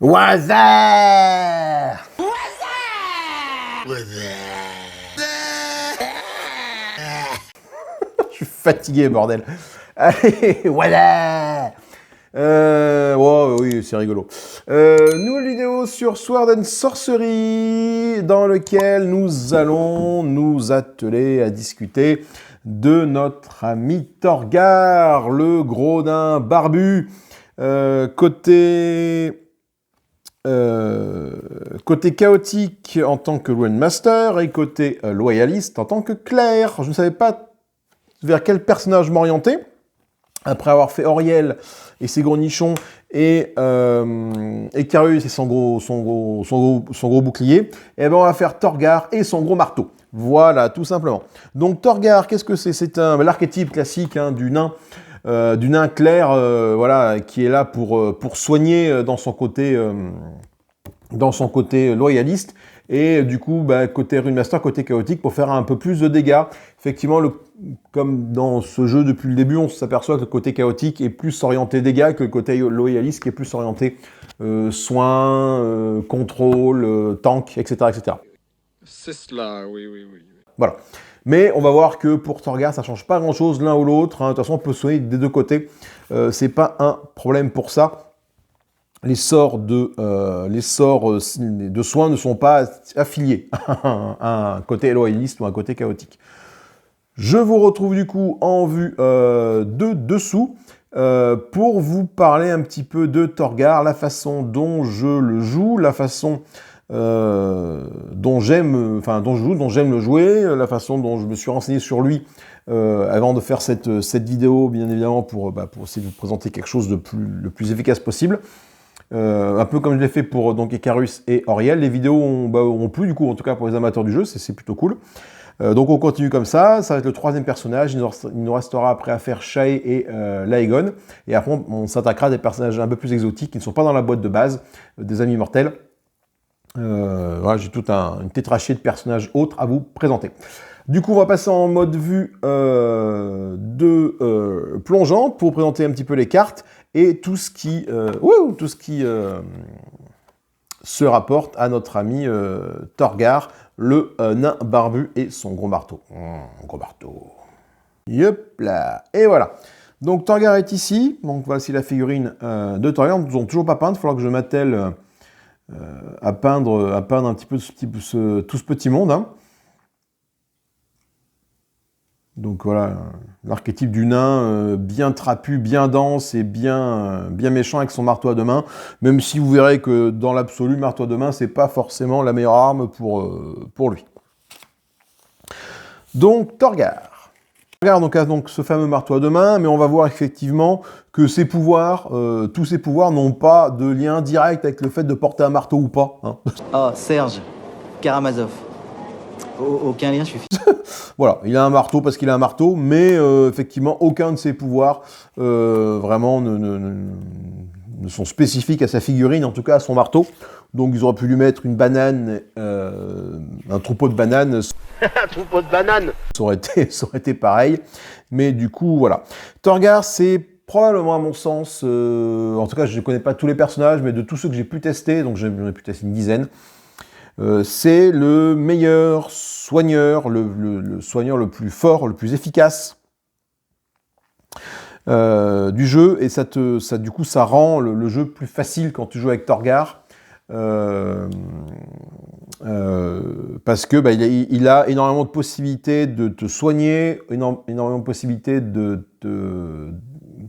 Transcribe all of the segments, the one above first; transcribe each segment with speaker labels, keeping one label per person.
Speaker 1: Waza. Je suis fatigué, bordel. Allez, voilà. Ouais, oui, c'est rigolo. Nouvelle vidéo sur Sword and Sorcery, dans lequel nous allons nous atteler à discuter de notre ami Thorgar, le gros nain barbu, côté chaotique en tant que Rune Master et côté loyaliste en tant que clerc. Je ne savais pas vers quel personnage m'orienter. Après avoir fait Auriel et ses gros nichons et Carus et son gros bouclier, et ben on va faire Thorgar et son gros marteau. Voilà, tout simplement. Donc Thorgar, qu'est-ce que c'est? C'est l'archétype classique du nain clair, voilà, qui est là pour soigner dans son côté loyaliste. Et du coup, côté Rune Master, côté chaotique, pour faire un peu plus de dégâts. Effectivement, comme dans ce jeu depuis le début, on s'aperçoit que le côté chaotique est plus orienté dégâts que le côté loyaliste qui est plus orienté soins, contrôle, tank, etc. etc.
Speaker 2: C'est cela, oui.
Speaker 1: Voilà. Mais on va voir que pour Thorgar, ça ne change pas grand-chose l'un ou l'autre. De toute façon, on peut soigner des deux côtés. C'est pas un problème pour ça. Les sorts de soins ne sont pas affiliés à un côté loyaliste ou à un côté chaotique. Je vous retrouve du coup en vue de dessous pour vous parler un petit peu de Thorgar, la façon dont je le joue, la façon dont j'aime le jouer, la façon dont je me suis renseigné sur lui avant de faire cette vidéo, bien évidemment, pour essayer de vous présenter quelque chose de le plus efficace possible. Un peu comme je l'ai fait pour donc Icarus et Auriel. Les vidéos ont plu, du coup, en tout cas pour les amateurs du jeu, c'est plutôt cool. Donc on continue comme ça va être le troisième personnage. Il nous restera après à faire Shae et Laegon. Et après, on s'attaquera à des personnages un peu plus exotiques qui ne sont pas dans la boîte de base des Amis Mortels. Voilà, j'ai toute une tétrachée de personnages autres à vous présenter. Du coup, on va passer en mode vue plongeante pour vous présenter un petit peu les cartes et tout ce qui se rapporte à notre ami Thorgar, le nain barbu et son gros marteau. Gros marteau. Yep là. Et voilà. Donc Thorgar est ici. Donc voici la figurine de Thorgar. Nous n'avons toujours pas peinte. Il faudra que je m'attelle à peindre un petit peu tout ce petit monde. Donc voilà, l'archétype du nain bien trapu, bien dense et bien méchant avec son marteau à deux mains. Même si vous verrez que dans l'absolu, marteau à deux mains, c'est pas forcément la meilleure arme pour lui. Donc Thorgar. Thorgar a donc ce fameux marteau à deux mains, mais on va voir effectivement que ses pouvoirs, tous ses pouvoirs n'ont pas de lien direct avec le fait de porter un marteau ou pas.
Speaker 3: Oh, Serge, Karamazov. Aucun lien suffit.
Speaker 1: Voilà, il a un marteau parce qu'il a un marteau, mais effectivement, aucun de ses pouvoirs vraiment ne sont spécifiques à sa figurine, en tout cas à son marteau. Donc ils auraient pu lui mettre une banane, un troupeau de bananes.
Speaker 4: Un troupeau de bananes.
Speaker 1: Ça aurait été pareil, mais du coup, voilà. Thorgar, c'est probablement à mon sens, en tout cas je ne connais pas tous les personnages, mais de tous ceux que j'ai pu tester, donc j'en ai pu tester une dizaine, c'est le meilleur soigneur, le soigneur le plus fort, le plus efficace du jeu, et du coup ça rend le jeu plus facile quand tu joues avec Thorgar, parce que il a énormément de possibilités de te soigner, énormément de possibilités de te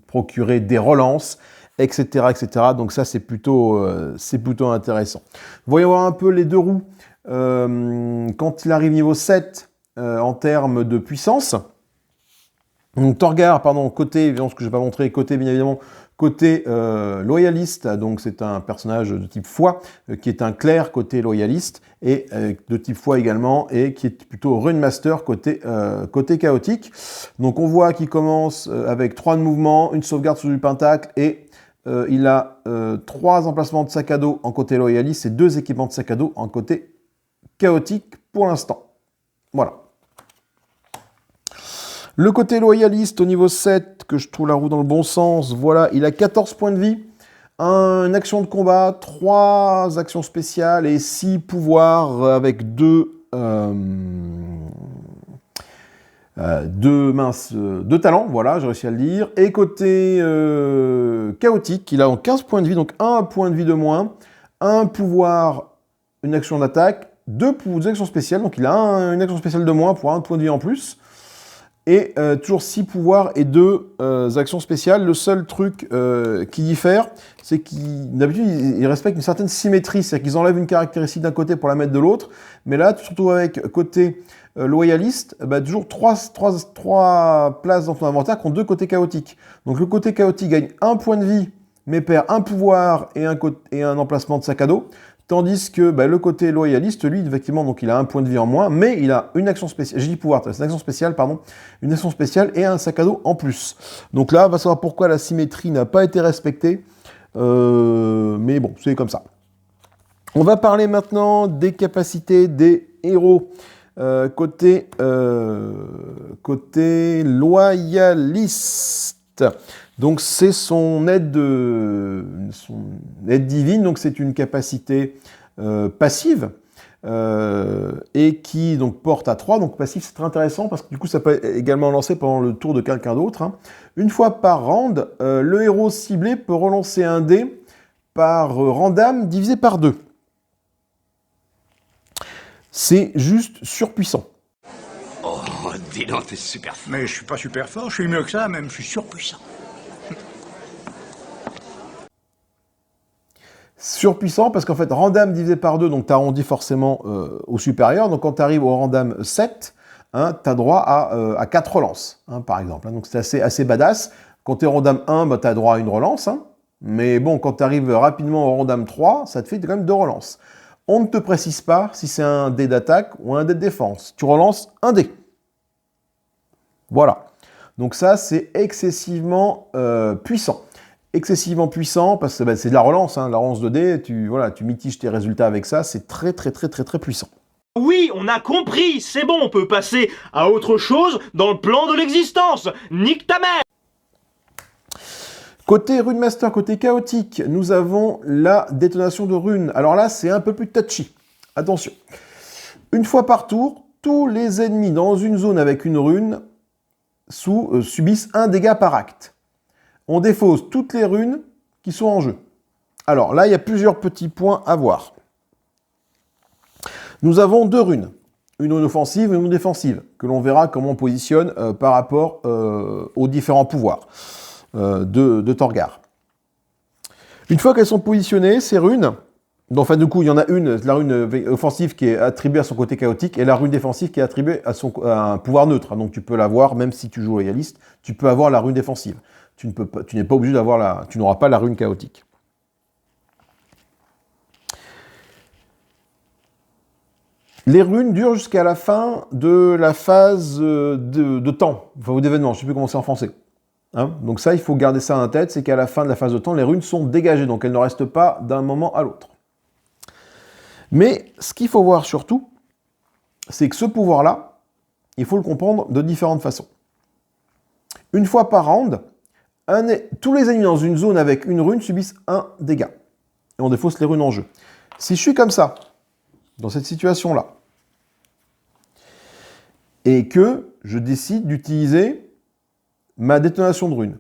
Speaker 1: procurer des relances, etc., etc. Donc ça, c'est plutôt intéressant. Voyons voir un peu les deux roues quand il arrive niveau 7 en termes de puissance. Donc Thorgar, pardon, côté, évidemment, ce que je n'ai pas montré, côté, bien évidemment, côté loyaliste, donc c'est un personnage de type foi, qui est un clerc côté loyaliste, et de type foi également, et qui est plutôt Rune Master côté chaotique. Donc on voit qu'il commence avec 3 de mouvement, une sauvegarde sous du pentacle, et il a 3 emplacements de sac à dos en côté loyaliste et 2 équipements de sac à dos en côté chaotique pour l'instant. Voilà. Le côté loyaliste au niveau 7, que je trouve la roue dans le bon sens, voilà, il a 14 points de vie, une action de combat, 3 actions spéciales et 6 pouvoirs avec 2 talents, voilà, j'ai réussi à le dire. Et côté chaotique, il a 15 points de vie, donc 1 point de vie de moins, 1 pouvoir, une action d'attaque, 2 actions spéciales, donc il a une action spéciale de moins pour 1 point de vie en plus. Et toujours 6 pouvoirs et 2 actions spéciales. Le seul truc qui diffère, c'est qu'ils d'habitude ils respectent une certaine symétrie, c'est-à-dire qu'ils enlèvent une caractéristique d'un côté pour la mettre de l'autre. Mais là, surtout avec côté loyaliste, toujours 3 places dans ton inventaire qui ont 2 côtés chaotiques. Donc le côté chaotique gagne 1 point de vie, mais perd 1 pouvoir et un emplacement de sac à dos. Tandis que le côté loyaliste, lui, effectivement, donc il a 1 point de vie en moins, mais il a une action spéciale, j'ai dit pouvoir, c'est une action spéciale, pardon, une action spéciale et un sac à dos en plus. Donc là, on va savoir pourquoi la symétrie n'a pas été respectée, mais bon, c'est comme ça. On va parler maintenant des capacités des héros. Côté loyaliste. Donc c'est son aide divine, donc c'est une capacité passive et qui donc porte à 3. Donc passif, c'est très intéressant parce que du coup ça peut être également lancé pendant le tour de quelqu'un d'autre. Une fois par round, le héros ciblé peut relancer un dé par random divisé par 2. C'est juste surpuissant.
Speaker 4: Oh, dis donc, t'es super fort.
Speaker 5: Mais je suis pas super fort, je suis mieux que ça, même, je suis surpuissant.
Speaker 1: Surpuissant parce qu'en fait, random divisé par 2, donc tu arrondis forcément au supérieur. Donc quand tu arrives au random 7, tu as droit à 4 relances, par exemple. Donc c'est assez badass. Quand tu es random 1, tu as droit à une relance. Mais bon, quand tu arrives rapidement au random 3, ça te fait quand même 2 relances. On ne te précise pas si c'est un dé d'attaque ou un dé de défense. Tu relances un dé. Voilà. Donc ça, c'est excessivement puissant. Excessivement puissant parce que c'est de la relance. La relance de dés, tu mitiges tes résultats avec ça. C'est très puissant.
Speaker 6: Oui, on a compris, c'est bon, on peut passer à autre chose dans le plan de l'existence. Nique ta mère!
Speaker 1: Côté Runemaster, côté chaotique, nous avons la détonation de runes. Alors là, c'est un peu plus touchy. Attention. Une fois par tour, tous les ennemis dans une zone avec une rune subissent 1 dégât par acte. On défausse toutes les runes qui sont en jeu. Alors là, il y a plusieurs petits points à voir. Nous avons 2 runes. Une rune offensive et une défensive, que l'on verra comment on positionne par rapport aux différents pouvoirs de Torgar. Une fois qu'elles sont positionnées, ces runes, enfin du coup il y en a une, la rune offensive qui est attribuée à son côté chaotique et la rune défensive qui est attribuée à un pouvoir neutre. Donc tu peux l'avoir, même si tu joues loyaliste, tu peux avoir la rune défensive. Tu n'es pas obligé d'avoir tu n'auras pas la rune chaotique. Les runes durent jusqu'à la fin de la phase de temps, enfin, ou d'événement, je ne sais plus comment c'est en français. Donc ça, il faut garder ça en tête, c'est qu'à la fin de la phase de temps, les runes sont dégagées, donc elles ne restent pas d'un moment à l'autre. Mais ce qu'il faut voir surtout, c'est que ce pouvoir-là, il faut le comprendre de différentes façons. Une fois par round, tous les ennemis dans une zone avec une rune subissent 1 dégât. Et on défausse les runes en jeu. Si je suis comme ça, dans cette situation-là, et que je décide d'utiliser ma détonation de runes,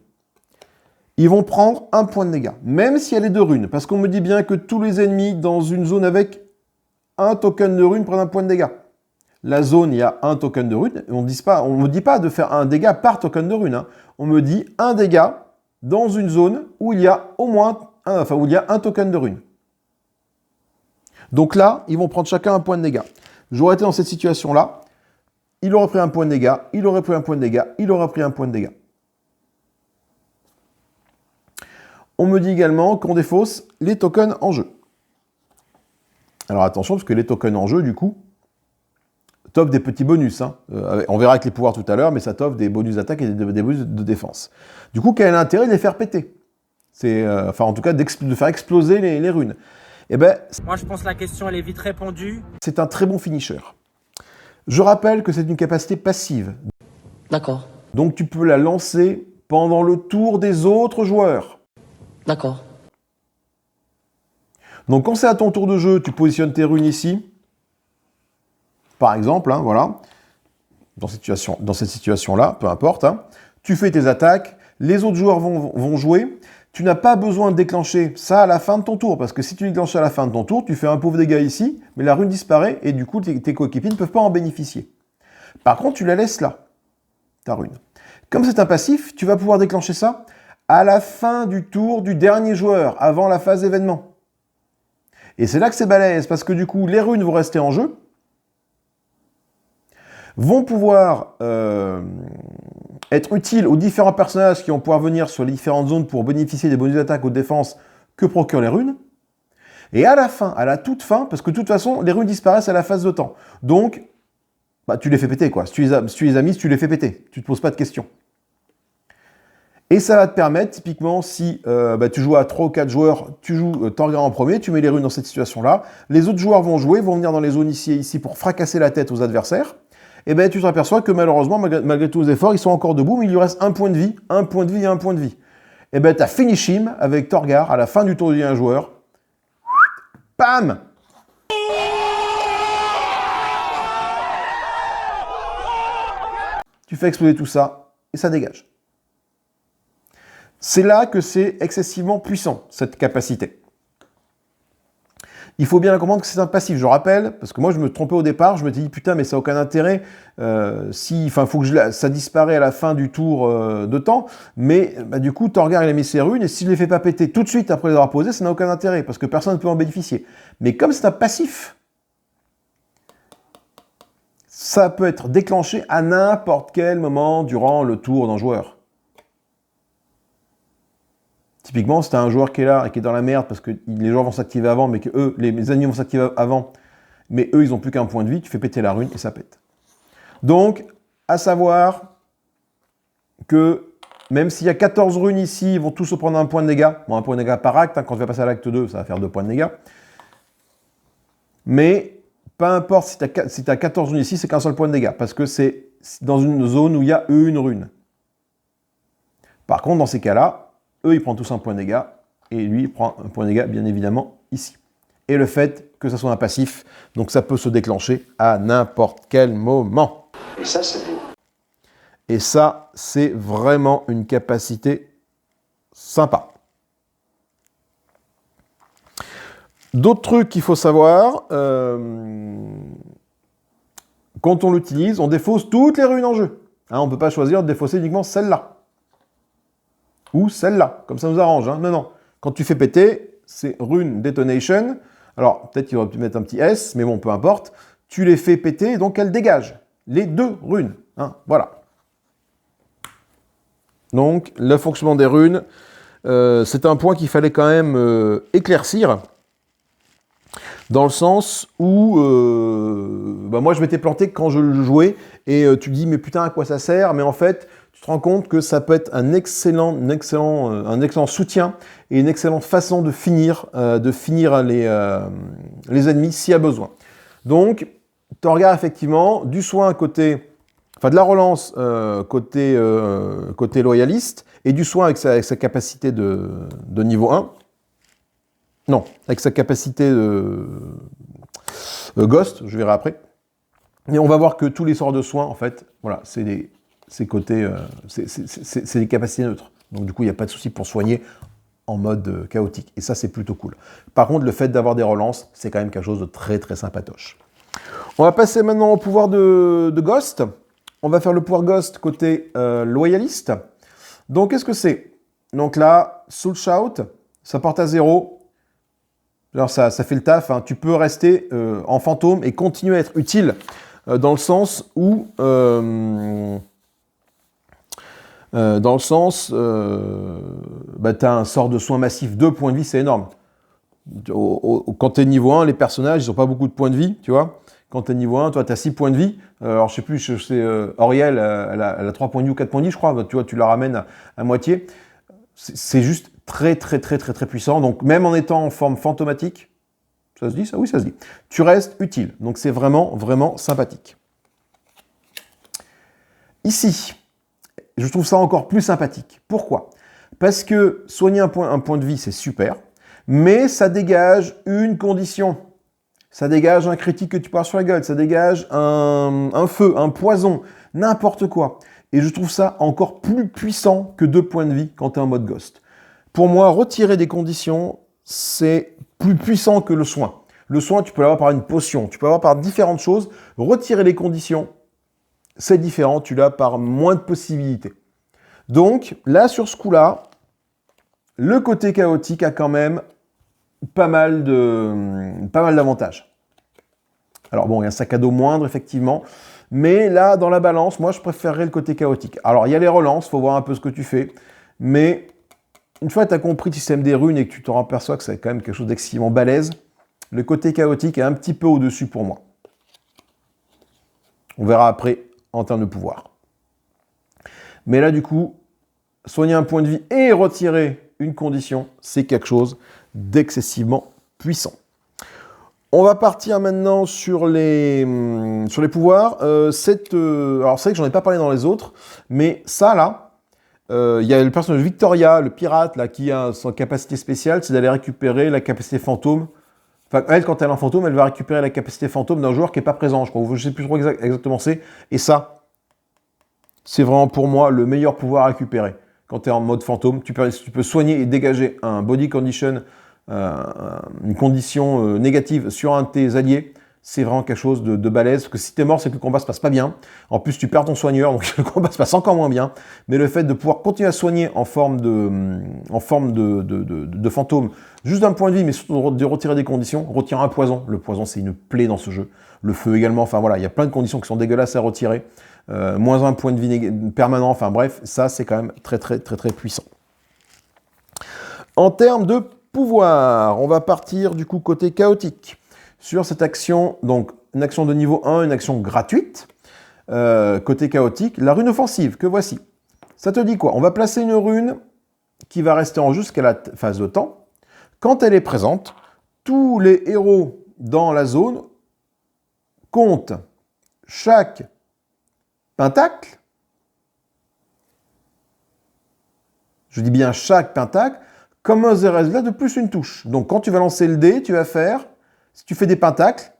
Speaker 1: ils vont prendre 1 point de dégâts, même si elle est de runes, parce qu'on me dit bien que tous les ennemis dans une zone avec un token de rune prennent 1 point de dégâts. La zone, il y a 1 token de rune, et on ne me dit pas de faire 1 dégât par token de rune. On me dit 1 dégât dans une zone où il y a au moins où il y a 1 token de rune. Donc là, ils vont prendre chacun 1 point de dégâts. J'aurais été dans cette situation-là, il aurait pris 1 point de dégâts, il aurait pris 1 point de dégâts, il aurait pris 1 point de dégâts. On me dit également qu'on défausse les tokens en jeu. Alors attention, parce que les tokens en jeu, du coup, t'offrent des petits bonus. On verra avec les pouvoirs tout à l'heure, mais ça t'offre des bonus d'attaque et des bonus de défense. Du coup, quel est l'intérêt de les faire péter? C'est, en tout cas, de faire exploser les runes. Eh ben,
Speaker 7: moi, je pense que la question, elle est vite répondue.
Speaker 1: C'est un très bon finisher. Je rappelle que c'est une capacité passive.
Speaker 8: D'accord.
Speaker 1: Donc tu peux la lancer pendant le tour des autres joueurs.
Speaker 8: D'accord.
Speaker 1: Donc quand c'est à ton tour de jeu, tu positionnes tes runes ici, par exemple, hein, voilà, dans cette situation-là, peu importe, hein. Tu fais tes attaques, les autres joueurs vont jouer, tu n'as pas besoin de déclencher ça à la fin de ton tour, parce que si tu déclenches à la fin de ton tour, tu fais un pauvre dégât ici, mais la rune disparaît, et du coup, tes coéquipiers ne peuvent pas en bénéficier. Par contre, tu la laisses là, ta rune. Comme c'est un passif, tu vas pouvoir déclencher ça à la fin du tour du dernier joueur, avant la phase événement. Et c'est là que c'est balèze, parce que du coup, les runes vont rester en jeu, vont pouvoir être utiles aux différents personnages qui vont pouvoir venir sur les différentes zones pour bénéficier des bonus d'attaque ou de défense que procurent les runes. Et à la fin, à la toute fin, parce que de toute façon, les runes disparaissent à la phase de temps. Donc, bah, tu les fais péter, quoi. Si tu les as mises, tu les fais péter. Tu ne te poses pas de questions. Et ça va te permettre, typiquement, si tu joues à 3 ou 4 joueurs, tu joues Torgar en premier, tu mets les runes dans cette situation-là. Les autres joueurs vont jouer, vont venir dans les zones ici et ici pour fracasser la tête aux adversaires. Et bien tu te aperçois que malheureusement, malgré tous les efforts, ils sont encore debout, mais il lui reste un point de vie, un point de vie et un point de vie. Et bien tu as finish him avec Torgar à la fin du tour d'un joueur. Pam! Tu fais exploser tout ça et ça dégage. C'est là que c'est excessivement puissant, cette capacité. Il faut bien comprendre que c'est un passif, je rappelle, parce que moi je me trompais au départ, je me dis putain mais ça n'a aucun intérêt, faut que ça disparaît à la fin du tour de temps, mais du coup Torgar il a mis ses runes, et s'il ne les fait pas péter tout de suite après les avoir posées, ça n'a aucun intérêt, parce que personne ne peut en bénéficier. Mais comme c'est un passif, ça peut être déclenché à n'importe quel moment durant le tour d'un joueur. Typiquement, si tu as un joueur qui est là et qui est dans la merde parce que les joueurs vont s'activer avant, mais que eux, les ennemis vont s'activer avant, mais eux, ils n'ont plus qu'un point de vie, tu fais péter la rune et ça pète. Donc, à savoir que même s'il y a 14 runes ici, ils vont tous se prendre un point de dégâts. Bon, un point de dégâts par acte, hein, quand tu vas passer à l'acte 2, ça va faire 2 points de dégâts. Mais, peu importe si tu as 14 runes ici, c'est qu'un seul point de dégâts, parce que c'est dans une zone où il y a une rune. Par contre, dans ces cas-là, eux, ils prennent tous un point de dégâts, et lui, il prend un point de dégâts, bien évidemment, ici. Et le fait que ça soit un passif, donc ça peut se déclencher à n'importe quel moment.
Speaker 4: Et ça, c'est beau.
Speaker 1: Et ça, c'est vraiment une capacité sympa. D'autres trucs qu'il faut savoir, quand on l'utilise, on défausse toutes les runes en jeu. Hein, on ne peut pas choisir de défausser uniquement celle-là. Ou celle-là, comme ça nous arrange. Hein. Non. Quand tu fais péter, c'est rune detonation. Alors, peut-être qu'il aurait pu mettre un petit S, mais bon, peu importe. Tu les fais péter, donc elles dégagent. Les 2 runes. Hein, voilà. Donc, le fonctionnement des runes, c'est un point qu'il fallait quand même éclaircir. Dans le sens où, moi je m'étais planté quand je le jouais, et tu te dis, mais putain, à quoi ça sert? Mais en fait, tu te rends compte que ça peut être un excellent soutien et une excellente façon de finir les ennemis s'il y a besoin. Donc, tu regardes effectivement du soin côté, de la relance côté loyaliste, et du soin avec sa capacité de niveau 1. Non, avec sa capacité Ghost, je verrai après. Et on va voir que tous les sorts de soins, en fait, voilà, c'est des capacités neutres. Donc du coup, il n'y a pas de souci pour soigner en mode chaotique. Et ça, c'est plutôt cool. Par contre, le fait d'avoir des relances, c'est quand même quelque chose de très très sympatoche. On va passer maintenant au pouvoir de Ghost. On va faire le pouvoir Ghost côté loyaliste. Donc, qu'est-ce que c'est? Donc là, Soul Shout, ça porte à 0. Alors ça fait le taf, hein. Tu peux rester en fantôme et continuer à être utile dans le sens où tu as un sort de soin massif, 2 points de vie, c'est énorme. Quand tu es niveau 1, les personnages, ils n'ont pas beaucoup de points de vie, tu vois. Quand tu es niveau 1, toi, tu as 6 points de vie. Alors, je sais plus, Auriel, elle a 3 points de vie ou 4 points de vie, je crois. Tu vois, tu la ramènes à moitié. C'est juste très puissant. Donc, même en étant en forme fantomatique, ça se dit ça? Oui, ça se dit. Tu restes utile. Donc, c'est vraiment sympathique. Ici, je trouve ça encore plus sympathique. Pourquoi? Parce que soigner un point de vie, c'est super. Mais ça dégage une condition. Ça dégage un critique que tu peux avoir sur la gueule, ça dégage un feu, un poison, n'importe quoi. Et je trouve ça encore plus puissant que 2 points de vie quand tu es en mode Ghost. Pour moi, retirer des conditions, c'est plus puissant que le soin. Le soin, tu peux l'avoir par une potion, tu peux l'avoir par différentes choses. Retirer les conditions, c'est différent, tu l'as par moins de possibilités. Donc, là, sur ce coup-là, le côté chaotique a quand même pas mal d'avantages. Alors bon, il y a un sac à dos moindre, effectivement, mais là, dans la balance, moi, je préférerais le côté chaotique. Alors, il y a les relances, il faut voir un peu ce que tu fais, mais une fois que tu as compris le système des runes et que tu t'en aperçois que c'est quand même quelque chose d'excessivement balèze, le côté chaotique est un petit peu au-dessus pour moi. On verra après en termes de pouvoir. Mais là, du coup, soigner un point de vie et retirer une condition, c'est quelque chose d'excessivement puissant. On va partir maintenant sur les pouvoirs. Alors, c'est vrai que j'en ai pas parlé dans les autres, mais ça, là, il y a le personnage Victoria, le pirate, là, qui a son capacité spéciale, c'est d'aller récupérer la capacité fantôme. Enfin, elle, quand elle a un fantôme, elle va récupérer la capacité fantôme d'un joueur qui n'est pas présent, je crois. Je ne sais plus trop exactement c'est. Et ça, c'est vraiment pour moi le meilleur pouvoir à récupérer. Quand tu es en mode fantôme, tu peux soigner et dégager un body condition, une condition négative sur un de tes alliés. C'est vraiment quelque chose de balèze, parce que si tu es mort, c'est que le combat se passe pas bien. En plus, tu perds ton soigneur, donc le combat se passe encore moins bien. Mais le fait de pouvoir continuer à soigner en forme de fantôme, juste d'un point de vie, mais surtout de retirer des conditions, retirer un poison. Le poison, c'est une plaie dans ce jeu. Le feu également, enfin voilà, il y a plein de conditions qui sont dégueulasses à retirer. Moins un point de vie permanent, enfin bref, ça c'est quand même très puissant. En termes de pouvoir, on va partir du coup côté chaotique. Sur cette action, donc une action de niveau 1, une action gratuite, côté chaotique, la rune offensive que voici. Ça te dit quoi? On va placer une rune qui va rester en jeu jusqu'à la phase de temps. Quand elle est présente, tous les héros dans la zone comptent chaque pentacle, je dis bien chaque pentacle, comme un résultat de plus une touche. Donc quand tu vas lancer le dé, tu vas faire, si tu fais des pentacles,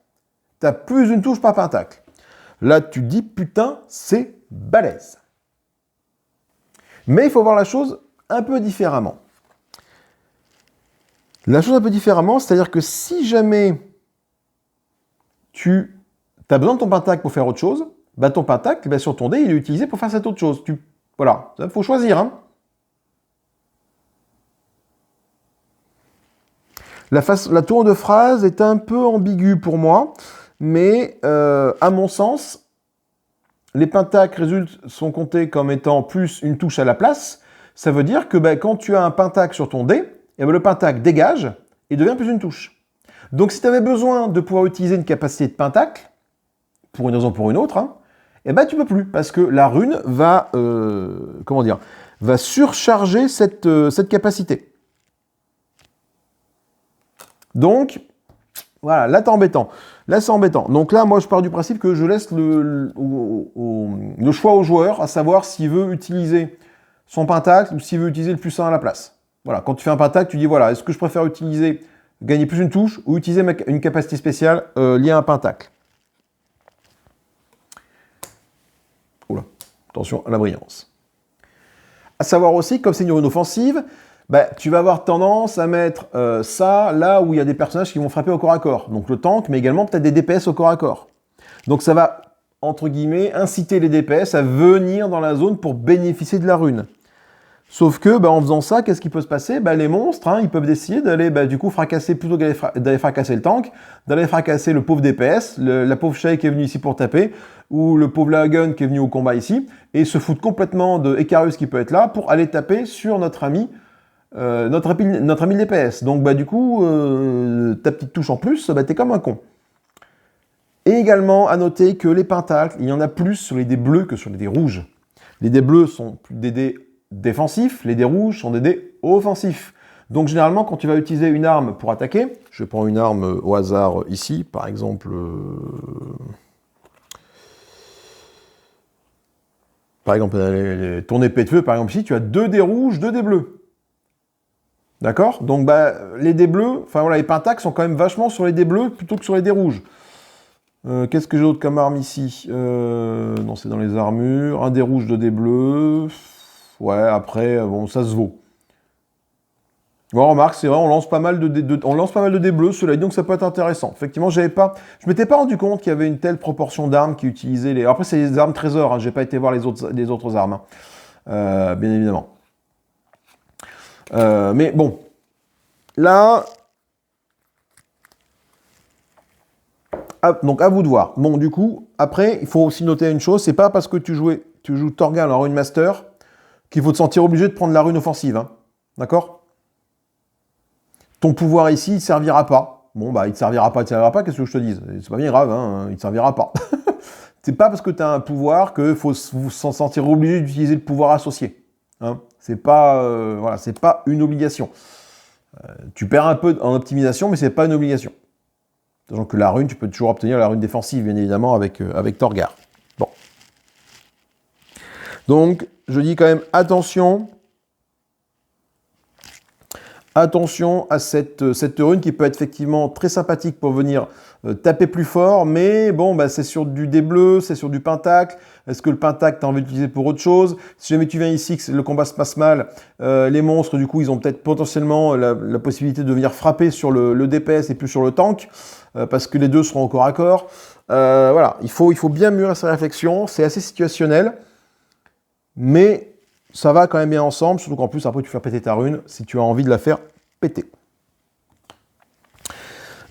Speaker 1: tu as plus une touche par pentacle. Là, tu te dis, putain, c'est balèze. Mais il faut voir la chose un peu différemment. La chose un peu différemment, c'est-à-dire que si jamais tu as besoin de ton pentacle pour faire autre chose, bah ton pentacle, bah sur ton dé, il est utilisé pour faire cette autre chose. Voilà, il faut choisir. Hein. La tour de phrase est un peu ambiguë pour moi, mais à mon sens, les pentacles sont comptés comme étant plus une touche à la place. Ça veut dire que bah, quand tu as un pentacle sur ton dé, eh ben, le pentacle dégage et devient plus une touche. Donc si tu avais besoin de pouvoir utiliser une capacité de pentacle, pour une raison ou pour une autre, hein, eh ben, tu peux plus, parce que la rune va, va surcharger cette capacité. Donc, voilà, là, c'est embêtant. Là, c'est embêtant. Donc là, moi, je pars du principe que je laisse le choix au joueur, à savoir s'il veut utiliser son pentacle ou s'il veut utiliser le plus 1 à la place. Voilà, quand tu fais un pentacle, tu dis, voilà, est-ce que je préfère gagner plus une touche ou utiliser une capacité spéciale liée à un pentacle? Oula, attention à la brillance. À savoir aussi, comme c'est une rune offensive, bah, tu vas avoir tendance à mettre ça là où il y a des personnages qui vont frapper au corps à corps. Donc le tank, mais également peut-être des DPS au corps à corps. Donc ça va, entre guillemets, inciter les DPS à venir dans la zone pour bénéficier de la rune. Sauf que, bah, en faisant ça, qu'est-ce qui peut se passer? Bah, les monstres, hein, ils peuvent décider d'aller du coup fracasser, plutôt que d'aller fracasser le tank, d'aller fracasser le pauvre DPS, la pauvre Shay qui est venue ici pour taper, ou le pauvre Lagun qui est venu au combat ici, et se foutre complètement de Icarus qui peut être là pour aller taper sur notre ami DPS. Donc bah du coup, ta petite touche en plus, bah, t'es comme un con. Et également, à noter que les pentacles, il y en a plus sur les dés bleus que sur les dés rouges. Les dés bleus sont des dés défensifs, les dés rouges sont des dés offensifs. Donc généralement, quand tu vas utiliser une arme pour attaquer, je prends une arme au hasard ici, par exemple... ton épée de feu, par exemple ici, tu as 2 dés rouges, 2 dés bleus. D'accord? Donc, bah, les dés bleus, enfin voilà, les pentacs sont quand même vachement sur les dés bleus plutôt que sur les dés rouges. Qu'est-ce que j'ai d'autre comme arme ici? Non, c'est dans les armures. Un dé rouge, deux dés bleus. Ouais, après, bon, ça se vaut. Bon, remarque, c'est vrai, on lance pas mal de dés bleus, cela dit, donc ça peut être intéressant. Effectivement, je m'étais pas rendu compte qu'il y avait une telle proportion d'armes qui utilisaient les... Après, c'est les armes trésors, hein, j'ai pas été voir les autres armes, hein. Bien évidemment. Mais bon, là... donc à vous de voir. Bon, du coup, après, il faut aussi noter une chose, c'est pas parce que tu joues Torgal en rune master qu'il faut te sentir obligé de prendre la rune offensive, hein. D'accord? Ton pouvoir ici, il ne servira pas. Bon, bah, il ne servira pas, qu'est-ce que je te dise? C'est pas bien grave, hein, il ne servira pas. C'est pas parce que tu as un pouvoir qu'il faut s'en sentir obligé d'utiliser le pouvoir associé. Hein. C'est pas, voilà, c'est pas une obligation. Tu perds un peu en optimisation, mais c'est pas une obligation. Sachant que la rune, tu peux toujours obtenir la rune défensive, bien évidemment, avec Torgar. Bon. Donc, je dis quand même attention. Attention à cette rune qui peut être effectivement très sympathique pour venir taper plus fort, mais bon, bah, c'est sur du dé bleu, c'est sur du pentacle. Est-ce que le pentacle, tu as envie d'utiliser pour autre chose? Si jamais tu viens ici, que le combat se passe mal, les monstres, du coup, ils ont peut-être potentiellement la possibilité de venir frapper sur le DPS et plus sur le tank, parce que les deux seront au corps à corps. Voilà, il faut bien mûrir sa réflexion, c'est assez situationnel, mais... ça va quand même bien ensemble, surtout qu'en plus, après, tu fais péter ta rune si tu as envie de la faire péter.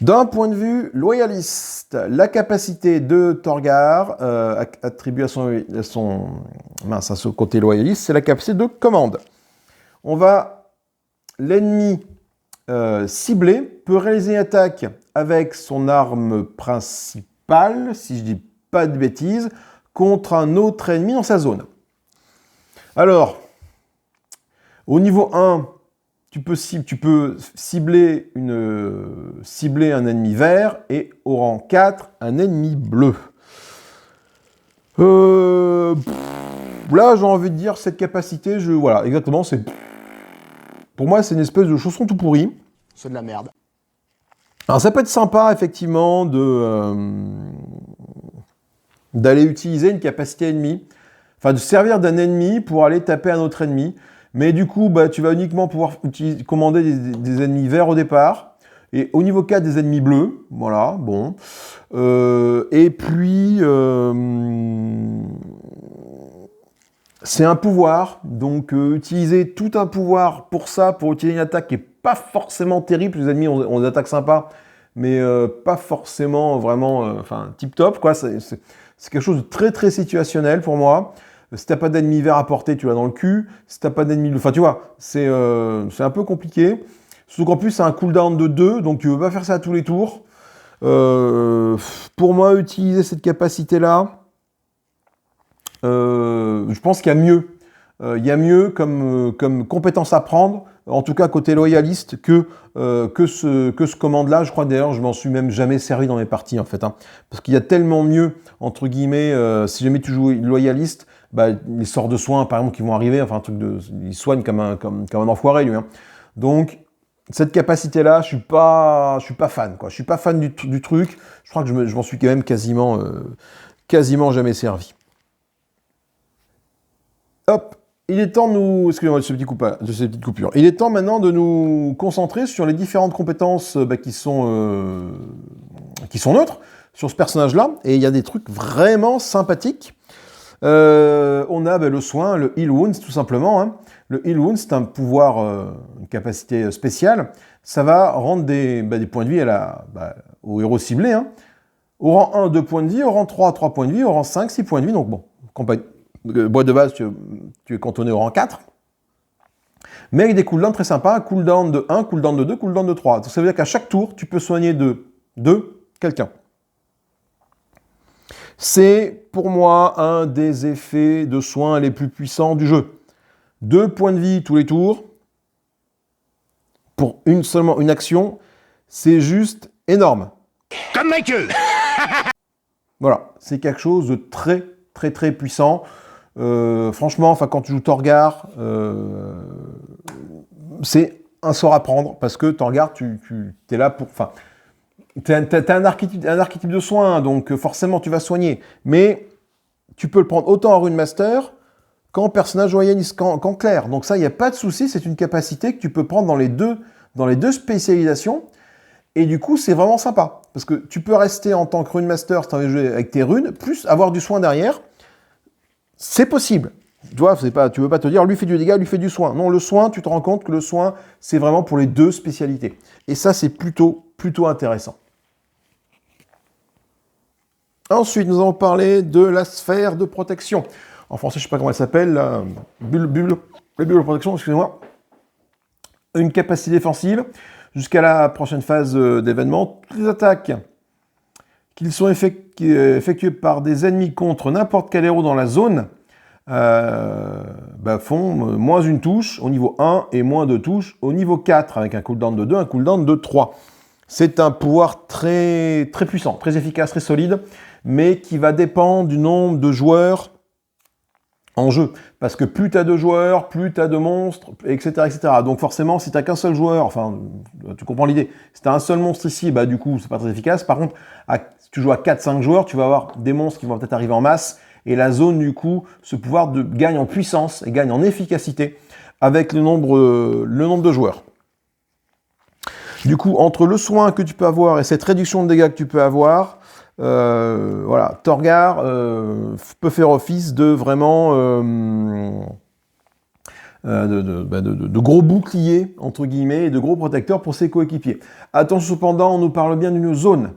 Speaker 1: D'un point de vue loyaliste, la capacité de Torgar, attribuée à ce côté loyaliste, c'est la capacité de commande. L'ennemi ciblé peut réaliser une attaque avec son arme principale, si je dis pas de bêtises, contre un autre ennemi dans sa zone. Alors, au niveau 1, tu peux cibler un ennemi vert et au rang 4, un ennemi bleu. Là, j'ai envie de dire, cette capacité, voilà, exactement, pour moi, c'est une espèce de chausson tout pourri.
Speaker 8: C'est de la merde.
Speaker 1: Alors, ça peut être sympa, effectivement, d'aller utiliser une capacité ennemie. Enfin, de servir d'un ennemi pour aller taper un autre ennemi. Mais du coup, bah, tu vas uniquement pouvoir commander des ennemis verts au départ. Et au niveau 4, des ennemis bleus. Voilà, bon. Et puis, c'est un pouvoir. Donc, utiliser tout un pouvoir pour ça, pour utiliser une attaque qui n'est pas forcément terrible. Les ennemis ont des attaques sympas, mais pas forcément vraiment tip-top, quoi. C'est quelque chose de très, très situationnel pour moi. Si t'as pas d'ennemi vert à porter, tu l'as dans le cul. Si t'as pas d'ennemi... Enfin, tu vois, c'est un peu compliqué. Surtout qu'en plus, c'est un cooldown de 2, donc tu veux pas faire ça à tous les tours. Pour moi, utiliser cette capacité-là, je pense qu'il y a mieux. Il y a mieux comme compétence à prendre, en tout cas côté loyaliste, que ce commande-là. Je crois d'ailleurs, je m'en suis même jamais servi dans mes parties, en fait. Hein, parce qu'il y a tellement mieux, entre guillemets, si jamais tu joues loyaliste, bah, les sorts de soins, par exemple, qui vont arriver, enfin, un truc il soigne comme un enfoiré, lui. Hein. Donc, cette capacité-là, je suis pas fan, quoi. Je suis pas fan du truc. Je crois que je m'en suis quand même quasiment jamais servi. Hop, il est temps de nous... Excusez-moi de ces petites coupures. Il est temps maintenant de nous concentrer sur les différentes compétences qui sont neutres sur ce personnage-là. Et il y a des trucs vraiment sympathiques. On a le soin, le Heal Wounds, tout simplement. Hein. Le Heal Wounds, c'est un pouvoir, une capacité spéciale. Ça va rendre des points de vie au héros ciblé. Hein. Au rang 1, 2 points de vie. Au rang 3, 3 points de vie. Au rang 5, 6 points de vie. Donc bon, boîte de base, tu es cantonné au rang 4. Mais avec des cooldowns très sympas. Cooldown de 1, cooldown de 2, cooldown de 3. Donc ça veut dire qu'à chaque tour, tu peux soigner de quelqu'un. C'est pour moi un des effets de soins les plus puissants du jeu. 2 points de vie tous les tours pour seulement une action, c'est juste énorme.
Speaker 5: Comme ma queue.
Speaker 1: Voilà, c'est quelque chose de très très très puissant. Franchement, quand tu joues Torgar, c'est un sort à prendre, parce que Torgar, tu es là pour... Enfin, t'as un archétype de soin, donc forcément tu vas soigner. Mais tu peux le prendre autant en Rune Master qu'en personnage royaliste, qu'en clerc. Donc ça, il n'y a pas de souci, c'est une capacité que tu peux prendre dans les deux spécialisations. Et du coup, c'est vraiment sympa. Parce que tu peux rester en tant que Rune Master, si tu as envie de jouer avec tes runes, plus avoir du soin derrière. C'est possible. Tu vois, tu veux pas te dire, lui fait du dégât, lui fait du soin. Non, le soin, tu te rends compte que le soin, c'est vraiment pour les deux spécialités. Et ça, c'est plutôt intéressant. Ensuite, nous allons parler de la sphère de protection. En français, je ne sais pas comment elle s'appelle, la bulle de protection, excusez-moi. Une capacité défensive. Jusqu'à la prochaine phase d'événement, toutes les attaques qu'ils sont effectuées par des ennemis contre n'importe quel héros dans la zone font moins une touche au niveau 1 et moins 2 touches au niveau 4, avec un cooldown de 2, un cooldown de 3. C'est un pouvoir très, très puissant, très efficace, très solide, mais qui va dépendre du nombre de joueurs en jeu. Parce que plus tu as de joueurs, plus tu as de monstres, etc., etc. Donc forcément, si tu n'as qu'un seul joueur, enfin, tu comprends l'idée, si tu as un seul monstre ici, du coup, c'est pas très efficace. Par contre, si tu joues à 4-5 joueurs, tu vas avoir des monstres qui vont peut-être arriver en masse, et la zone, du coup, ce pouvoir gagne en puissance et gagne en efficacité avec le nombre de joueurs. Du coup, entre le soin que tu peux avoir et cette réduction de dégâts que tu peux avoir, voilà, Torgar peut faire office de vraiment de gros boucliers, entre guillemets, et de gros protecteurs pour ses coéquipiers. Attention cependant, on nous parle bien d'une zone.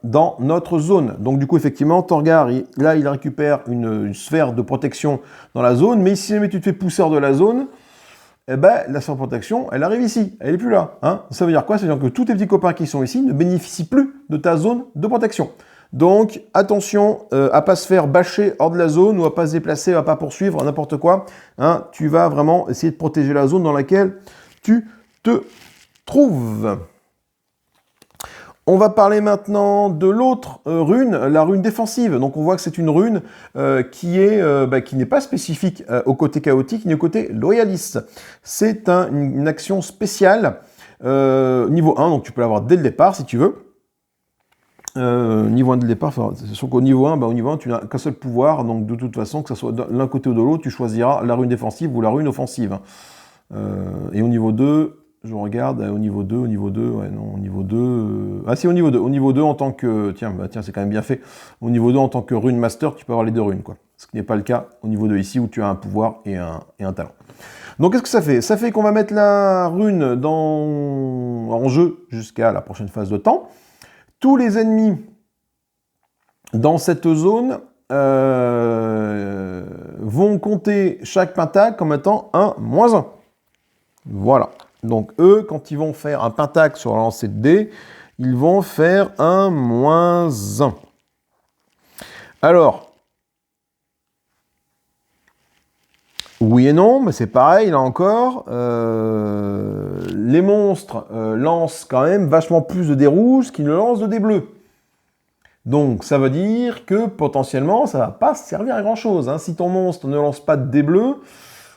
Speaker 1: Dans notre zone. Donc du coup, effectivement, Torgar, là, il récupère une sphère de protection dans la zone, mais si jamais tu te fais pousser hors de la zone, la sphère de protection, elle arrive ici, elle n'est plus là. Ça veut dire quoi? Ça veut dire que tous tes petits copains qui sont ici ne bénéficient plus de ta zone de protection. Donc, attention à pas se faire bâcher hors de la zone ou à pas se déplacer, à pas poursuivre, n'importe quoi. Tu vas vraiment essayer de protéger la zone dans laquelle tu te trouves. On va parler maintenant de l'autre rune, la rune défensive. Donc on voit que c'est une rune qui n'est pas spécifique au côté chaotique ni au côté loyaliste. C'est une action spéciale niveau 1, donc tu peux l'avoir dès le départ si tu veux. Niveau 1 dès le départ, c'est sûr qu'au niveau 1, tu n'as qu'un seul pouvoir, donc de toute façon, que ce soit de l'un côté ou de l'autre, tu choisiras la rune défensive ou la rune offensive. Et au niveau 2... Je regarde, au niveau 2, ouais, non, au niveau 2... Ah si, au niveau 2, en tant que... Tiens, c'est quand même bien fait. Au niveau 2, en tant que rune master, tu peux avoir les deux runes, quoi. Ce qui n'est pas le cas au niveau 2 ici, où tu as un pouvoir et un talent. Donc, qu'est-ce que ça fait? Ça fait qu'on va mettre la rune en jeu jusqu'à la prochaine phase de temps. Tous les ennemis dans cette zone vont compter chaque pentacle comme étant un -1. Voilà. Donc eux, quand ils vont faire un pentacle sur un lancer de dés, ils vont faire un -1. Alors, oui et non, mais c'est pareil, là encore. Les monstres lancent quand même vachement plus de dés rouges qu'ils ne lancent de dés bleus. Donc ça veut dire que potentiellement, ça ne va pas servir à grand chose. Si ton monstre ne lance pas de dés bleus,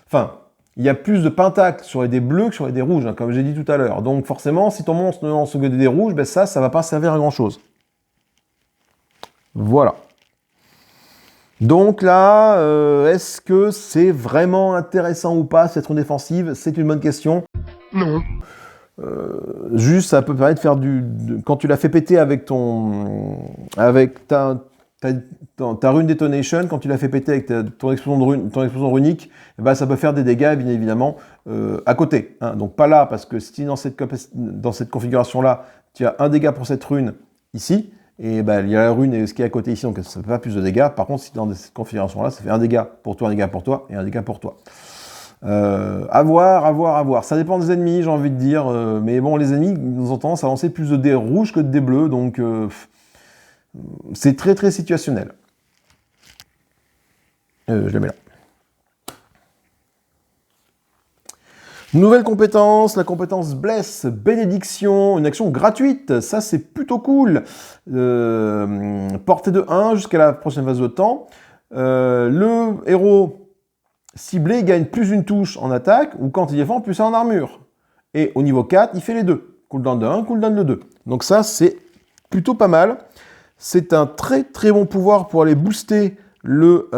Speaker 1: enfin... Il y a plus de pentacles sur les dés bleus que sur les dés rouges, comme j'ai dit tout à l'heure. Donc forcément, si ton monstre ne lance que des dés rouges, ça ne va pas servir à grand chose. Voilà. Donc là, est-ce que c'est vraiment intéressant ou pas, cette rune défensive? C'est une bonne question.
Speaker 2: Non.
Speaker 1: Juste, ça peut permettre de faire quand tu l'as fait péter avec ta rune detonation, quand tu l'as fait péter avec ton explosion runique, ça peut faire des dégâts, bien évidemment, à côté. Donc pas là, parce que si dans cette configuration-là, tu as un dégât pour cette rune ici, et il y a la rune et ce qui est à côté ici, donc ça ne fait pas plus de dégâts. Par contre, si dans cette configuration-là, ça fait un dégât pour toi, un dégât pour toi, et un dégât pour toi. À voir. Ça dépend des ennemis, j'ai envie de dire. Mais bon, les ennemis, ils ont tendance à lancer plus de dés rouges que de dés bleus, donc... c'est très très situationnel. Je le mets là. Nouvelle compétence, la compétence Bless, bénédiction, une action gratuite, ça c'est plutôt cool. Portée de 1 jusqu'à la prochaine phase de temps. Le héros ciblé, il gagne plus une touche en attaque, ou quand il défend, plus un en armure. Et au niveau 4, il fait les deux. Cooldown de 1, cooldown de 2. Donc ça, c'est plutôt pas mal. C'est un très très bon pouvoir pour aller booster le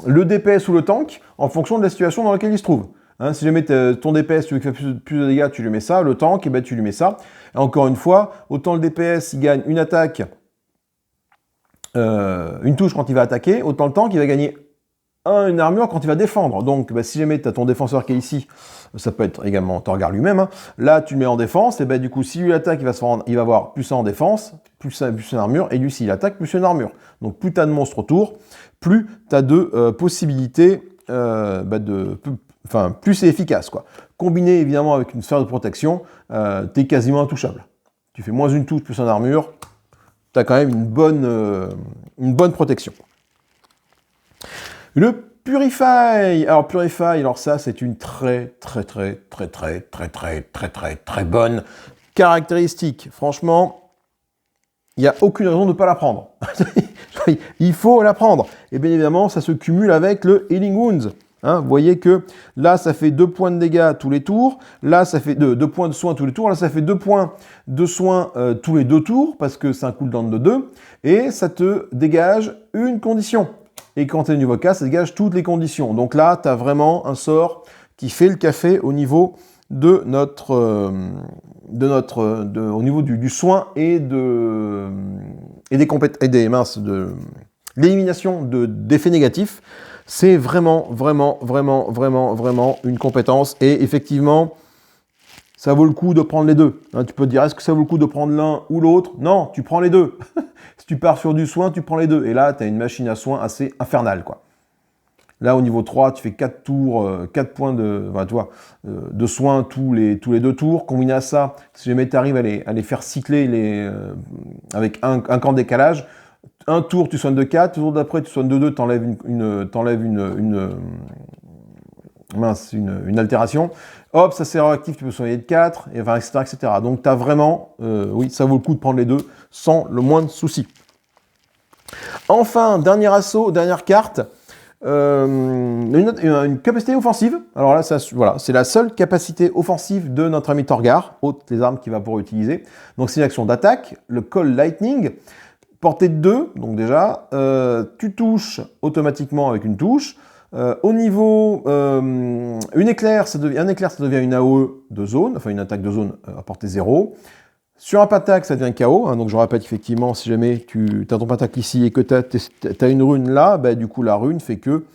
Speaker 1: DPS ou le tank en fonction de la situation dans laquelle il se trouve. Hein, si jamais ton DPS, tu veux qu'il fasse plus de dégâts, tu lui mets ça. Le tank, eh ben, tu lui mets ça. Et encore une fois, autant le DPS, il gagne une attaque, une touche quand il va attaquer, autant le tank, il va gagner une armure quand il va défendre. Donc, bah, si jamais tu as ton défenseur qui est ici, ça peut être également Torgar lui-même. Hein. Là, tu le mets en défense, et ben du coup, si lui attaque, il va avoir plus 1 en défense, plus une armure, et lui, s'il attaque, plus une armure. Donc, plus tu as de monstres autour, plus tu as de possibilités, plus c'est efficace, quoi. Combiné évidemment avec une sphère de protection, tu es quasiment intouchable. Tu fais moins une touche, plus une armure, tu as quand même une bonne protection. Le Purify. Alors Purify, ça c'est une très bonne caractéristique. Franchement, il n'y a aucune raison de ne pas la prendre. Il faut la prendre. Et bien évidemment, ça se cumule avec le Healing Wounds. Hein, vous voyez que là, ça fait 2 points de dégâts tous les tours. Là, ça fait 2 points de soins tous les tours. Là, ça fait 2 points de soins tous les 2 tours, parce que c'est un cooldown de 2. Et ça te dégage une condition. Et quand tu es au niveau 4, ça dégage toutes les conditions. Donc là, tu as vraiment un sort qui fait le café au niveau de au niveau du soin et de l'élimination d'effets négatifs. C'est vraiment une compétence. Et effectivement, ça vaut le coup de prendre les deux. Hein, tu peux te dire, est-ce que ça vaut le coup de prendre l'un ou l'autre? Non, tu prends les deux. Si tu pars sur du soin, tu prends les deux. Et là, tu as une machine à soins assez infernale, quoi. Là, au niveau 3, tu fais 4 tours, 4 points de soins tous les 2 tours. Combiné à ça, si jamais tu arrives à les faire cycler avec un camp de décalage, un tour, tu soignes de 4, le tour d'après, tu soignes de 2, tu enlèves une altération. Hop, ça c'est réactif, tu peux soigner de 4, et etc., etc. Donc, tu as vraiment, oui, ça vaut le coup de prendre les deux sans le moindre souci. Enfin, dernier assaut, dernière carte, une capacité offensive. Alors là, voilà, c'est la seule capacité offensive de notre ami Torgar, autre les armes qu'il va pouvoir utiliser. Donc, c'est une action d'attaque, le Call Lightning, portée de 2, donc déjà, tu touches automatiquement avec une touche. Au niveau un éclair, ça devient une AOE de zone, enfin une attaque de zone à portée 0. Sur un patac, ça devient KO. Hein, donc je rappelle effectivement, si jamais tu as ton patac ici et que tu as une rune là, bah, du coup la rune fait que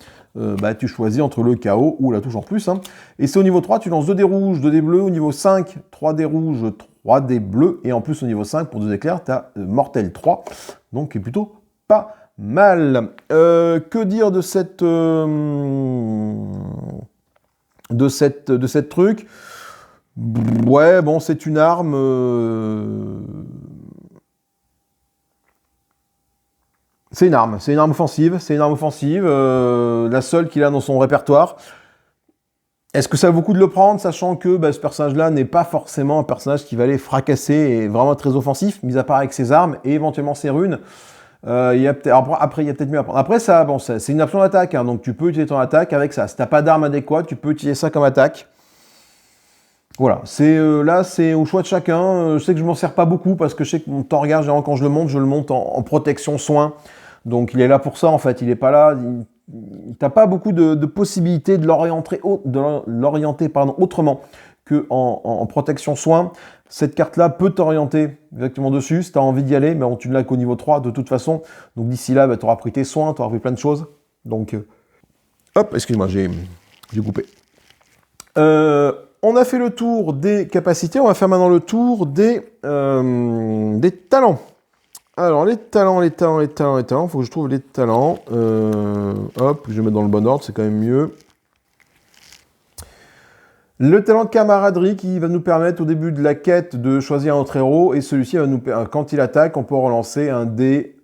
Speaker 1: tu choisis entre le KO ou la touche en plus. Hein. Et c'est au niveau 3, tu lances 2 dés rouges, 2 dés bleus. Au niveau 5, 3 dés rouges, 3 dés bleus. Et en plus au niveau 5, pour 2 éclairs, tu as Mortel 3. Donc c'est plutôt pas mal. Que dire de cette truc? Ouais, bon, c'est une arme. C'est une arme offensive. La seule qu'il a dans son répertoire. Est-ce que ça vaut le coup de le prendre, sachant que ce personnage-là n'est pas forcément un personnage qui va aller fracasser et vraiment très offensif, mis à part avec ses armes et éventuellement ses runes. Après, il y a peut-être mieux à prendre. Après, ça, bon, c'est une option d'attaque, hein, donc tu peux utiliser ton attaque avec ça. Si t'as pas d'arme adéquate, tu peux utiliser ça comme attaque. Voilà, là, c'est au choix de chacun. Je sais que je m'en sers pas beaucoup parce que je sais que mon Torgar, généralement, quand je le monte en protection soin. Donc, il est là pour ça, en fait. Il est pas là. T'as pas beaucoup de possibilités de l'orienter autrement qu'en protection soin. Cette carte-là peut t'orienter exactement dessus si tu as envie d'y aller, mais tu ne l'as qu'au niveau 3 de toute façon. Donc d'ici là, tu auras pris tes soins, tu auras pris plein de choses. Donc, hop, excuse-moi, j'ai coupé. On a fait le tour des capacités, on va faire maintenant le tour des talents. Alors, les talents, il faut que je trouve les talents. Hop, je vais mettre dans le bon ordre, c'est quand même mieux. Le talent de camaraderie qui va nous permettre au début de la quête de choisir un autre héros, et celui-ci va nous permettre, quand il attaque, on peut relancer un dé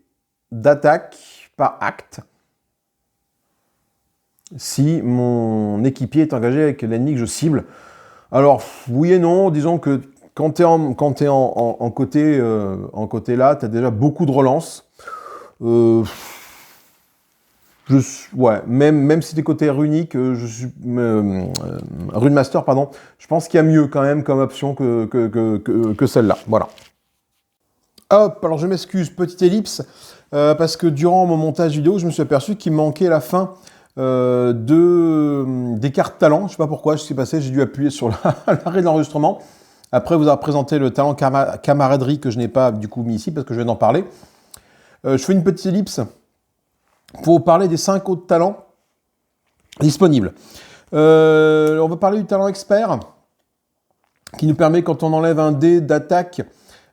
Speaker 1: d'attaque par acte. Si mon équipier est engagé avec l'ennemi que je cible. Alors, oui et non, disons que quand tu es en côté là, tu as déjà beaucoup de relances. Ouais, même si t'es côté runique, Runemaster, pardon, je pense qu'il y a mieux quand même comme option que celle-là. Voilà. Hop, alors je m'excuse, petite ellipse, parce que durant mon montage vidéo, je me suis aperçu qu'il me manquait la fin des cartes talent. Je sais pas pourquoi, je suis passé, j'ai dû appuyer sur l'arrêt de l'enregistrement. Après vous avoir présenté le talent camaraderie que je n'ai pas du coup mis ici parce que je viens d'en parler. Je fais une petite ellipse pour vous parler des 5 autres talents disponibles. On va parler du talent expert qui nous permet, quand on enlève un dé d'attaque,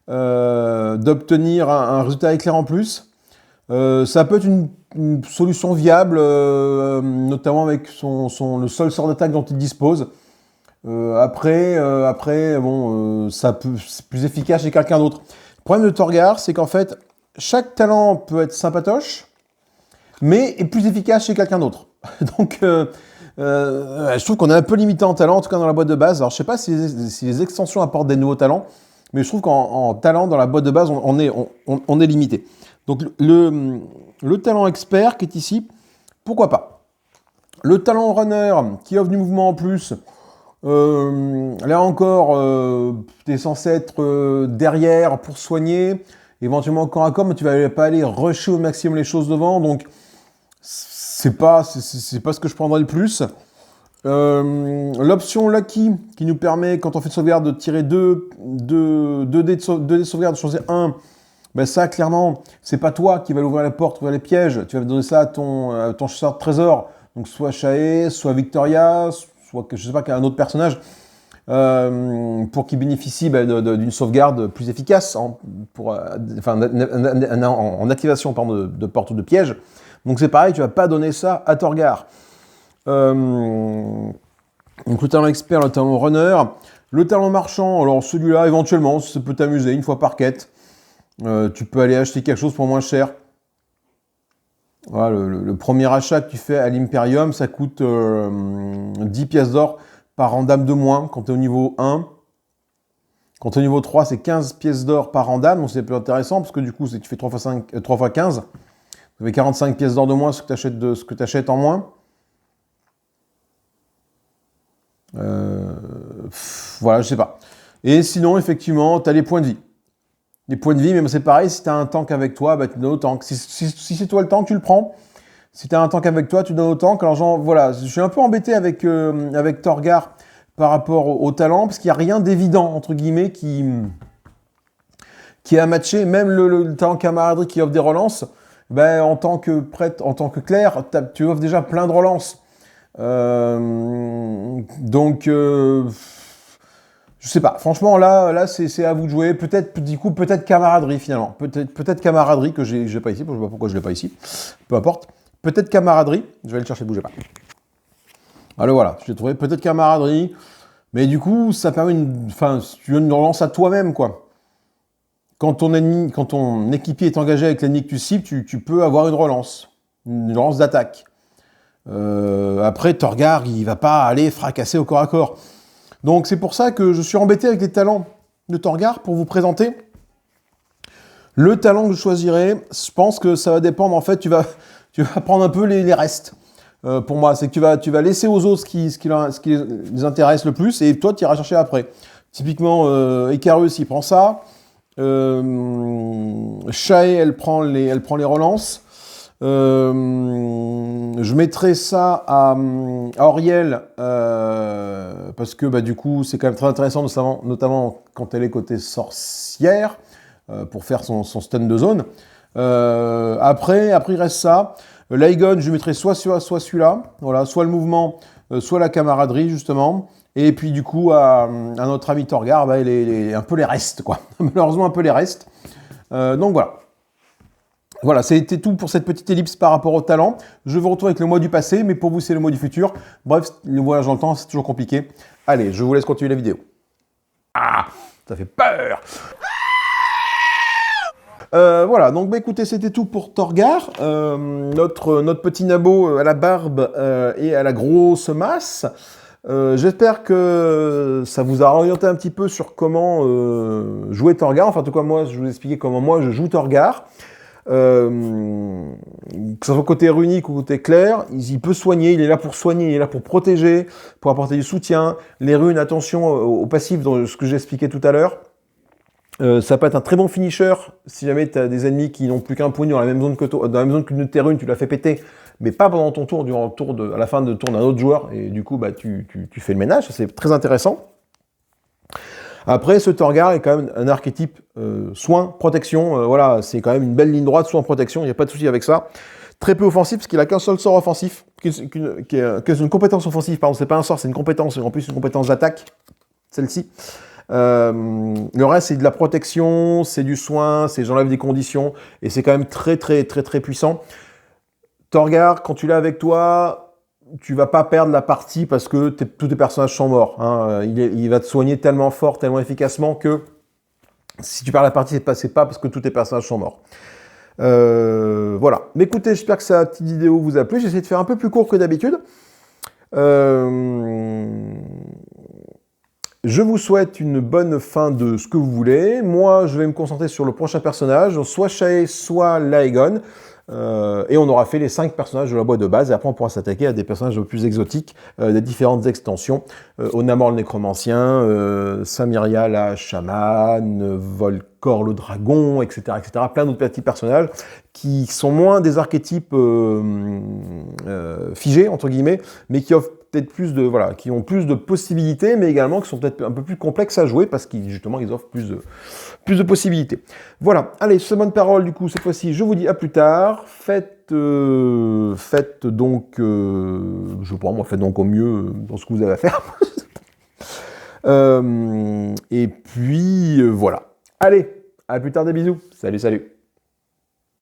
Speaker 1: d'obtenir un résultat éclair en plus. Ça peut être une solution viable, notamment avec le seul sort d'attaque dont il dispose. Après, bon, c'est plus efficace chez quelqu'un d'autre. Le problème de Torgar, c'est qu'en fait, chaque talent peut être sympatoche, mais est plus efficace chez quelqu'un d'autre. Donc, je trouve qu'on est un peu limité en talent, en tout cas dans la boîte de base. Alors, je sais pas si les extensions apportent des nouveaux talents, mais je trouve qu'en talent, dans la boîte de base, on est limité. Donc, le talent expert qui est ici, pourquoi pas. Le talent runner qui offre du mouvement en plus, là encore, tu es censé être derrière pour soigner, éventuellement corps à corps, mais tu vas pas aller rusher au maximum les choses devant, donc c'est pas ce que je prendrais le plus. L'option Lucky qui nous permet, quand on fait de sauvegarde, de tirer 2 dés de sauvegarde, de choisir un. Ben ça, clairement, c'est pas toi qui va ouvrir la porte, ouvrir les pièges. Tu vas donner ça à ton chasseur de trésor. Donc soit Shae, soit Victoria, soit je sais pas qu'un autre personnage, pour qu'il bénéficie d'une sauvegarde plus efficace en activation de porte ou de piège. Donc c'est pareil, tu vas pas donner ça à Torgar. Donc le talent expert, le talent runner, le talent marchand. Alors celui-là, éventuellement, ça peut t'amuser une fois par quête. Tu peux aller acheter quelque chose pour moins cher. Voilà, le premier achat que tu fais à l'Imperium, ça coûte 10 pièces d'or par randam de moins quand tu es au niveau 1. Quand tu es au niveau 3, c'est 15 pièces d'or par randam, donc c'est plus intéressant parce que du coup, tu fais 3 fois 15. Tu fais 45 pièces d'or de moins ce que tu achètes en moins. Voilà, je sais pas. Et sinon, effectivement, tu as les points de vie. Les points de vie, mais c'est pareil, si tu as un tank avec toi, bah, tu donnes au tank. Si c'est toi le tank, tu le prends. Si tu as un tank avec toi, tu donnes au tank. Alors, voilà, je suis un peu embêté avec Torgar par rapport au talent, parce qu'il n'y a rien d'évident, entre guillemets, qui a matché. Même le talent camaraderie qui offre des relances, ben, en tant que prêtre, en tant que clerc, tu offres déjà plein de relances. Donc, je sais pas. Franchement, là, c'est à vous de jouer. Peut-être camaraderie finalement. Peut-être camaraderie que j'ai pas ici. Je sais pas pourquoi je l'ai pas ici. Peu importe. Peut-être camaraderie. Je vais aller le chercher. Bougez pas. Alors voilà, je l'ai trouvé. Peut-être camaraderie. Mais du coup, ça permet si tu veux une relance à toi-même, quoi. Quand ton équipier est engagé avec l'ennemi que tu cibles, tu peux avoir une relance d'attaque. Après, Torgar, il va pas aller fracasser au corps à corps. Donc c'est pour ça que je suis embêté avec les talents de Torgar pour vous présenter le talent que je choisirai. Je pense que ça va dépendre, en fait, tu vas prendre un peu les restes. Pour moi, c'est que tu vas laisser aux autres ce qui les intéresse le plus et toi, tu iras chercher après. Typiquement, Icarus, il prend ça. Shae, elle prend les relances. Je mettrai ça à Auriel parce que du coup c'est quand même très intéressant, notamment quand elle est côté sorcière pour faire son stun de zone. Après il reste ça. L'Aegon, je mettrai soit celui-là, voilà, soit le mouvement, soit la camaraderie justement. Et puis du coup à notre ami Torgar, un peu les restes quoi. Malheureusement un peu les restes. Donc voilà. Voilà, c'était tout pour cette petite ellipse par rapport au talent. Je vous retrouve avec le mois du passé, mais pour vous, c'est le mois du futur. Bref, le voyage dans le temps, c'est toujours compliqué. Allez, je vous laisse continuer la vidéo. Ah, ça fait peur. Voilà, donc écoutez, c'était tout pour Torgar, notre petit nabo à la barbe et à la grosse masse. J'espère que ça vous a orienté un petit peu sur comment jouer Torgar. Enfin, en tout cas, moi, je vais vous expliquer comment moi je joue Torgar. que ce soit côté runique ou côté clair, il peut soigner, il est là pour soigner, il est là pour protéger, pour apporter du soutien. Les runes, attention au passif, dans ce que j'ai expliqué tout à l'heure. Ça peut être un très bon finisher si jamais tu as des ennemis qui n'ont plus qu'un point dans la même zone que toi, dans la même zone qu'une de tes runes, tu l'as fait péter, mais pas pendant ton tour, durant le tour à la fin de tour d'un autre joueur, et du coup bah, tu fais le ménage, c'est très intéressant. Après, ce Torgar est quand même un archétype soin, protection, voilà, c'est quand même une belle ligne droite, soin, protection, il n'y a pas de souci avec ça. Très peu offensif, parce qu'il a qu'un seul sort offensif, qui est une compétence offensive, pardon, c'est pas un sort, c'est une compétence, en plus une compétence d'attaque, celle-ci. Le reste, c'est de la protection, c'est du soin, c'est j'enlève des conditions, et c'est quand même très puissant. Torgar, quand tu l'as avec toi, tu vas pas perdre la partie parce que tous tes personnages sont morts. Hein. Il va te soigner tellement fort, tellement efficacement que si tu perds la partie, c'est pas parce que tous tes personnages sont morts. Voilà. Mais écoutez, j'espère que cette petite vidéo vous a plu. J'ai essayé de faire un peu plus court que d'habitude. Je vous souhaite une bonne fin de ce que vous voulez. Moi, je vais me concentrer sur le prochain personnage, soit Shae, soit Laegon. Et on aura fait les 5 personnages de la boîte de base, et après on pourra s'attaquer à des personnages plus exotiques, des différentes extensions. Onamor le nécromancien, Samiria la chamane, Volcor le dragon, etc. Plein d'autres petits personnages qui sont moins des archétypes figés, entre guillemets, mais qui offrent peut-être plus de, voilà, qui ont plus de possibilités, mais également qui sont peut-être un peu plus complexes à jouer parce qu'ils justement ils offrent plus de possibilités. Voilà, allez, sur ces bonnes paroles, du coup, cette fois-ci, je vous dis à plus tard. Faites donc, je sais pas, moi, faites donc au mieux dans ce que vous avez à faire. Et puis, voilà. Allez, à plus tard, des bisous. Salut, salut.